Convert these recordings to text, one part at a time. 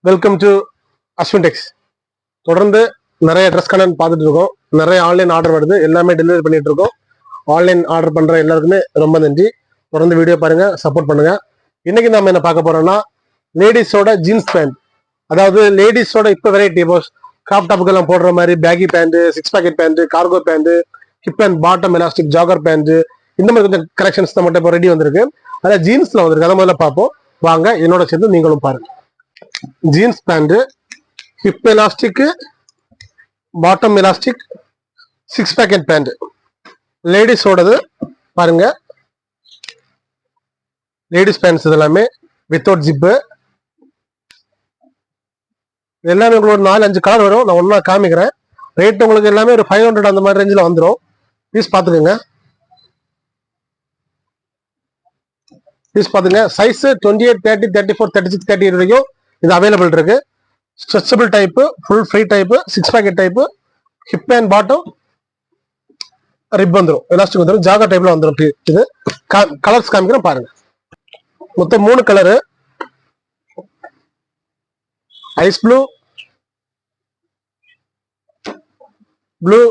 Welcome to Ashwin டெக்ஸ். தொடர்ந்து நிறைய dress content பார்த்துட்டு இருக்கோம். நிறைய ஆன்லைன் ஆர்டர் வருது, எல்லாமே டெலிவரி பண்ணிட்டு இருக்கோம். ஆன்லைன் ஆர்டர் பண்ற எல்லாருக்குமே ரொம்ப நன்றி. தொடர்ந்து வீடியோ பாருங்க, சப்போர்ட் பண்ணுங்க. இன்னைக்கு நம்ம என்ன பார்க்க போறோம்னா லேடிஸோட ஜீன்ஸ் பேண்ட். அதாவது லேடிஸோட இப்போ வெரைட்டி, இப்போ கிராப் டாப்புக்கு எல்லாம் போடுற மாதிரி baggy pant, six pocket pant, cargo pant, hip and bottom elastic jogger pant, இந்த மாதிரி கொஞ்சம் கரெக்ஷன்ஸ் தான் மட்டும் இப்போ ரெடி வந்திருக்கு. அதாவது ஜீன்ஸ்ல வந்திருக்கு. அதை முதல்ல பார்ப்போம் வாங்க, என்னோட சேர்ந்து நீங்களும் பாருங்க. Jeans pant, hip elastic, bottom elastic, six packet pant, லேடிஸோடது பாருங்க. லேடிஸ் பேண்ட்ஸ் இதெல்லாமே வித்தவுட் ஜிப்பு. எல்லாமே உங்களுக்கு ஒரு 4-5 கலர் வரும். நான் ஒன்னா காமிக்கிறேன். ரேட் உங்களுக்கு எல்லாமே ஒரு 500 அந்த மாதிரி ரேஞ்சில் வந்துடும். பீஸ் பார்த்துக்கோங்க. பீஸ் பார்த்துங்க. சைஸ் 28, 30, 34, 36, 38 வரைக்கும் இது அவைலபிள் இருக்கு. Stretchable type, full free type, six packet type, hip and bottom rib வந்துடும், எலாஸ்டிக் வந்துடும், ஜாகர் டைப்ல வந்துடும். இது கலர்ஸ் காமிக்கிறேன் பாருங்க. மொத்தம் 3 colour: ice blue, blue,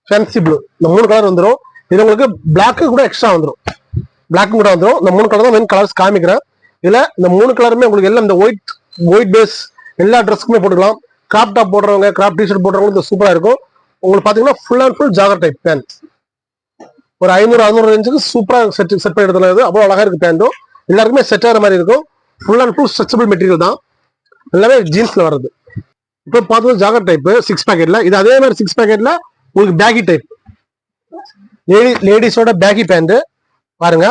fancy blue. இந்த 3 கலர் வந்துடும். இது உங்களுக்கு பிளாக்கு கூட எக்ஸ்ட்ரா வந்துடும். பிளாக்கும் கூட வந்துடும். இந்த 3 கலர் தான் மெயின் கலர்ஸ் காமிக்கிறேன். இதுல இந்த 3 கலருமே உங்களுக்கு எல்லாம் இந்த ஒயிட் பேஸ் எல்லா ட்ரெஸ்க்குமே போட்டுக்கலாம். கிராப் டாப் போடுறவங்க, கிராப் டிஷர்ட் போடுறவங்க இது சூப்பரா இருக்கும். உங்களுக்கு பாத்தீங்கன்னா full and full jogger type pant. ஒரு 500 ரேஞ்சுக்கு சூப்பரா செட் பண்ணி எடுத்துறது. அவ்வளவு அழகா இருக்கு பேண்டும். எல்லாருக்குமே செட் ஆகிற மாதிரி இருக்கும். Full and full stretchable material தான். எல்லாமே ஜீன்ஸ்ல வர்றது. இப்போ பார்த்தது ஜாகர் டைப் சிக்ஸ் பேக்கெட்ல. இது அதே மாதிரி சிக்ஸ் பேக்கெட்ல உங்களுக்கு பேகி டைப், லேடிஸோட பேகி பேண்ட் பாருங்க.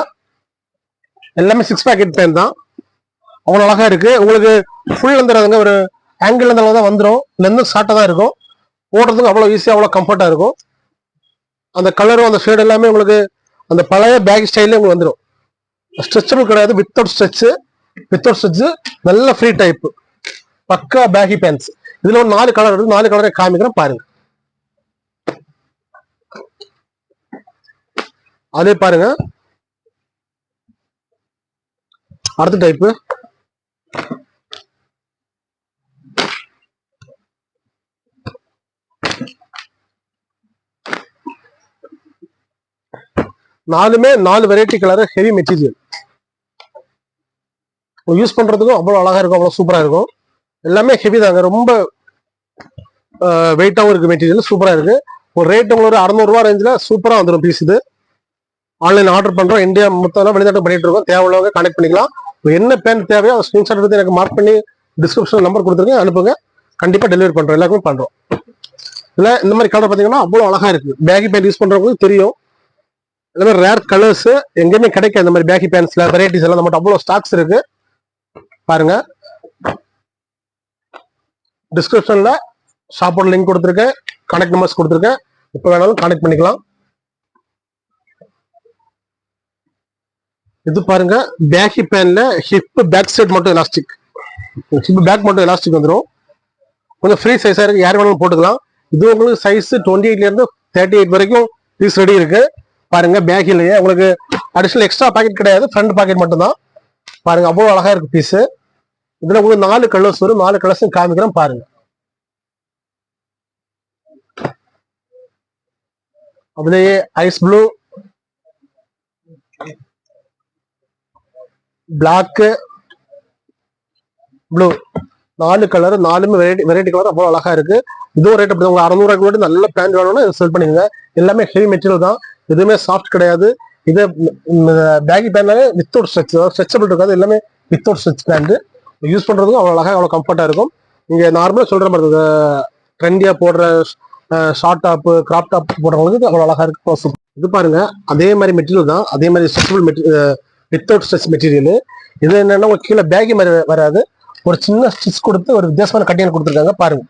எல்லாமே சிக்ஸ் பேக்கெட் பேண்ட் தான். அவ்வளவு அழகா இருக்கு. உங்களுக்கு ஃபுல் வந்துடுறாங்க, ஒரு ஆங்கிள் அந்த அளவு தான் வந்துடும். லென்த் ஷார்ட்டா தான் இருக்கும். போடுறதுக்கு அவ்வளவு ஈஸியா, அவ்வளவு கம்ஃபர்ட்டா இருக்கும். அந்த கலரும் அந்த ஷேட் எல்லாமே உங்களுக்கு அந்த பழைய பேக் ஸ்டைல்ல உங்களுக்கு வந்துடும். ஸ்ட்ரெச்சபிள் கிடையாது, வித்தவுட் ஸ்ட்ரெச், நல்ல ஃப்ரீ டைப், பக்கா பேகி பேண்ட்ஸ். இதுல ஒரு 4 கலர் இருக்கு. 4 கலரை காமிக்கிறேன் பாருங்க. அதே பாருங்க. அடுத்த டைப்பு நாலுமே 4 variety colour, heavy material. Use பண்றதுக்கும் அவ்வளவு அழகா இருக்கும், அவ்வளவு சூப்பரா இருக்கும். எல்லாமே ஹெவி தாங்க, ரொம்ப வெயிட்டாகவும் இருக்கு. மெட்டீரியல் சூப்பரா இருக்கு. ஒரு ரேட் உங்களுக்கு ஒரு 600 ரூபா ரேஞ்சில் சூப்பரா வந்துடும் பீஸ். இது ஆன்லைன் ஆர்டர் பண்றோம். இந்தியா மொத்தம் வெளிநாட்டு பண்ணிட்டு இருக்கோம். தேவையுள்ளவங்க கனெக்ட் பண்ணிக்கலாம். என்ன பேண்ட் தேவையோ அதை ஸ்கிரீன்ஷாட் எடுத்து எனக்கு மார்க் பண்ணி டிஸ்கிரிப்ஷன் நம்பர் கொடுத்துருங்க, அனுப்புங்க. கண்டிப்பா டெலிவரி பண்றோம், எல்லாருக்குமே பண்றோம். இல்ல இந்த மாதிரி கலர் பாத்தீங்கன்னா அவ்வளவு அழகா இருக்கு. பேகி பேண்ட் யூஸ் பண்றவங்களுக்கு தெரியும். இந்த மாதிரி ரேர் கலர்ஸ் எங்கேயுமே கிடைக்காது. இந்த மாதிரி பேகி பேண்ட்ஸ்ல வெரைட்டிஸ் எல்லாம் நம்மகிட்ட அவ்வளவு ஸ்டாக்ஸ் இருக்கு பாருங்க. டிஸ்கிரிப்ஷன்ல ஷாப்போட லிங்க் கொடுத்துருக்கேன், கனெக்ட் நம்பர்ஸ் கொடுத்துருக்கேன். இப்போ வேணாலும் கனெக்ட் பண்ணிக்கலாம். இது பாருங்க, பேகி பேன்ல ஹிப் பேக் சைட் மட்டும் எலாஸ்டிக், ஹிப் பேக் மட்டும் எலாஸ்டிக் வந்துடும். கொஞ்சம் ஃப்ரீ சைஸா இருக்கு, யார் வேணாலும் போட்டுக்கலாம். இது உங்களுக்கு சைஸ் 28ல இருந்து 38 வரைக்கும் பீஸ் ரெடி இருக்கு பாருங்க. பேக்கிலேயே உங்களுக்கு அடிஷனல் எக்ஸ்ட்ரா பாக்கெட் கிடையாது, ஃப்ரண்ட் பாக்கெட் மட்டும் தான். பாருங்க அவ்வளவு அழகா இருக்கு பீஸ். இதுல உங்களுக்கு 4 கலர்ஸ் வரும். 4 கலர்ஸும் காமிக்கிறேன் பாருங்க. அதுலயே ice blue, black, blue, 4 colour, 4மே வெரைட்டி கலர். அவ்வளவு அழகா இருக்கு. இதுவும் ரேட் அப்படி உங்களுக்கு 600 ரூபாய்க்கு நல்ல பேண்ட் வேணும்னா செல் பண்ணிக்கோங்க. எல்லாமே ஹெவி மெட்டீரியல் தான், எதுவுமே சாஃப்ட் கிடையாது. இது பேகி பேண்ட்னாலே வித்தவுட் ஸ்ட்ரெச்சபிள் இருக்காது. எல்லாமே வித்தவுட் ஸ்ட்ரெச் பேண்ட். யூஸ் பண்றதுக்கும் அவ்வளவு அழகா, அவ்வளவு கம்ஃபர்ட்டா இருக்கும். நீங்க நார்மலா சொல்ற மாதிரி ட்ரெண்டியா போடுற ஷார்ட் டாப், கிராப் டாப் போடுறவங்களுக்கு அவ்வளவு அழகா இருக்கு. இது பாருங்க, அதே மாதிரி மெட்டீரியல் தான், அதே மாதிரி ஸ்ட்ரெச்சபிள் வித்தவுட் ஸ்ட்ரெச் மெட்டீரியல். இது என்னன்னா உங்களுக்கு கீழே பேகி மாதிரி வராது. ஒரு சின்ன ஸ்டிச் கொடுத்து ஒரு வித்தியாசமான கட்டிங் கொடுத்துருக்காங்க பாருங்க.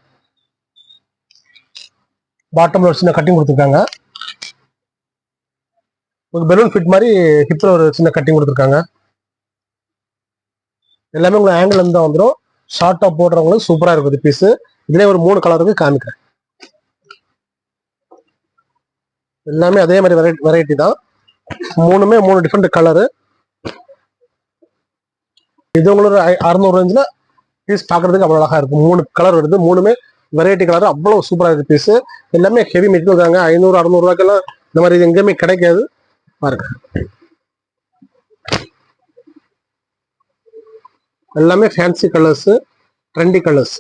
பாட்டம்ல ஒரு சின்ன கட்டிங் கொடுத்துருக்காங்க. ஒரு பெலூன் ஃபிட் மாதிரி ஹிப்ல ஒரு சின்ன கட்டிங் கொடுத்துருக்காங்க. எல்லாமே உங்களுக்கு ஆங்கிள் இருந்து தான் வந்துடும். ஷார்ட் டாப் போடுறவங்களுக்கு சூப்பரா இருக்குது பீஸ். இதுல ஒரு 3 கலருக்கு காமிக்கிறேன். எல்லாமே அதே மாதிரி வெரைட்டி தான். 3மே 3 டிஃப்ரெண்ட் கலரு. இது உங்களுக்கு 600 ரேஞ்சில் பீஸ் பார்க்கறதுக்கு அவ்வளோ அழகா இருக்கும். 3 கலர் வருது, 3மே வெரைட்டி கலர், அவ்வளவு சூப்பரா இருக்கு பீஸ். எல்லாமே ஹெவி மெட்டீரியல் தாங்க. 500 600 ரூபாய்க்கெல்லாம் இந்த மாதிரி இது எங்கேயுமே கிடைக்காது. பாருங்க, எல்லாமே ஃபேன்சி கலர்ஸ், ட்ரெண்டி கலர்ஸ்.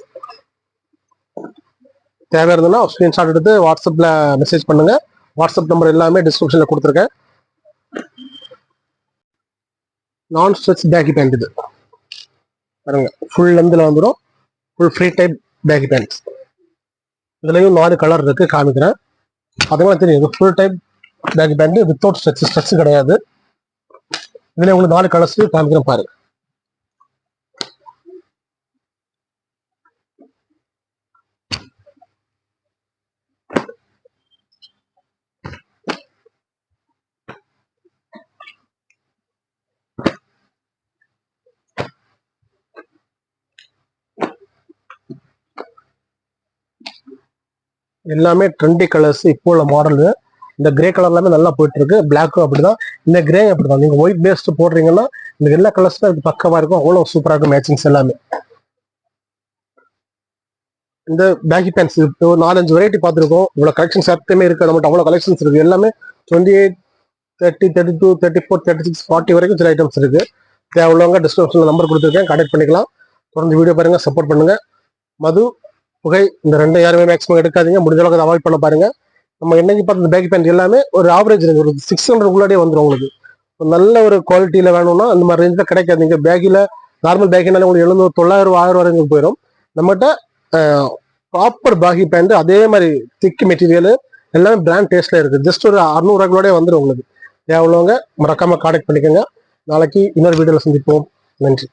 தேவை இருந்ததுன்னா ஸ்கிரீன்ஷாட் எடுத்து வாட்ஸ்அப்ல மெசேஜ் பண்ணுங்க. வாட்ஸ்அப் நம்பர் எல்லாமே டிஸ்கிரிப்ஷன்ல கொடுத்துருக்கேன். நான் ஸ்ட்ரெச் பேக்கி பேண்ட் இது பாருங்க, ஃபுல் லென்த்ல வந்துடும். Full free type baggy pants. இதுலயும் 4 கலர் இருக்கு, காமிக்கிறேன். அதுவும் தெரியும். Full type baggy pant without stretch கிடையாது. இதுல உங்களுக்கு 4 கலர்ஸ் காமிக்கிறேன் பாருங்க. எல்லாமே ட்ரெண்டி கலர்ஸ், இப்போ உள்ள மாடல். இந்த கிரே கலர் எல்லாமே நல்லா போயிட்டு இருக்கு. பிளாக்கும் அப்படிதான், இந்த கிரே அப்படிதான். நீங்க ஒயிட் பேஸ்ட் போடுறீங்கன்னா இந்த எல்லா கலர்ஸ் தான் இது பக்கவா இருக்கும். அவ்வளவு சூப்பரா இருக்கும் மேட்சிங்ஸ் எல்லாமே. இந்த பேக்கி பேண்ட்ஸ் இப்போ 4-5 வெரைட்டி பார்த்துருக்கோம். இவ்வளவு கலெக்ஷன்ஸ் எப்பவுமே இருக்கு நம்மகிட்ட. அவ்வளவு கலெக்ஷன்ஸ் இருக்கு. எல்லாமே 28, 30, 32, 34, 36, 40 வரைக்கும் சில ஐட்டம்ஸ் இருக்கு. தேவையுள்ளவங்க டிஸ்கிரிப்ஷன்ல நம்பர் கொடுத்துருக்கேன், கான்டாக்ட் பண்ணிக்கலாம். தொடர்ந்து வீடியோ பாருங்க, சப்போர்ட் பண்ணுங்க. மது, புகை இந்த 2 யாருமே மேக்ஸிமம் எடுக்காதீங்க. முடிஞ்ச அளவுக்கு அதை அவாய்ட் பண்ண பாருங்க. நம்ம என்னைக்கு பார்த்து பேக்கி பேண்ட் எல்லாமே ஒரு ஆவரேஜ் ரேஞ்ச், ஒரு 600 உள்ளாடியே வந்துடும் உங்களுக்கு. நல்ல ஒரு குவாலிட்டியில வேணும்னா அந்த மாதிரி ரேஞ்சில் கிடைக்காது. நீங்க பேக்கில் நார்மல் பேக்கினால உங்களுக்கு 700, 900, 1000 வரைக்கும் போயிடும். நம்மகிட்ட ப்ராப்பர் பேக்கி பேண்ட், அதே மாதிரி திக் மெட்டீரியல், எல்லாமே பிராண்ட் டேஸ்ட்ல இருக்கு. ஜஸ்ட் ஒரு 600 ரூபாயோடய வந்துடும் உங்களுக்கு. தேவையுள்ளவங்க மறக்காம கான்டாக்ட் பண்ணிக்கோங்க. நாளைக்கு இன்னொரு வீடியோல சந்திப்போம். நன்றி.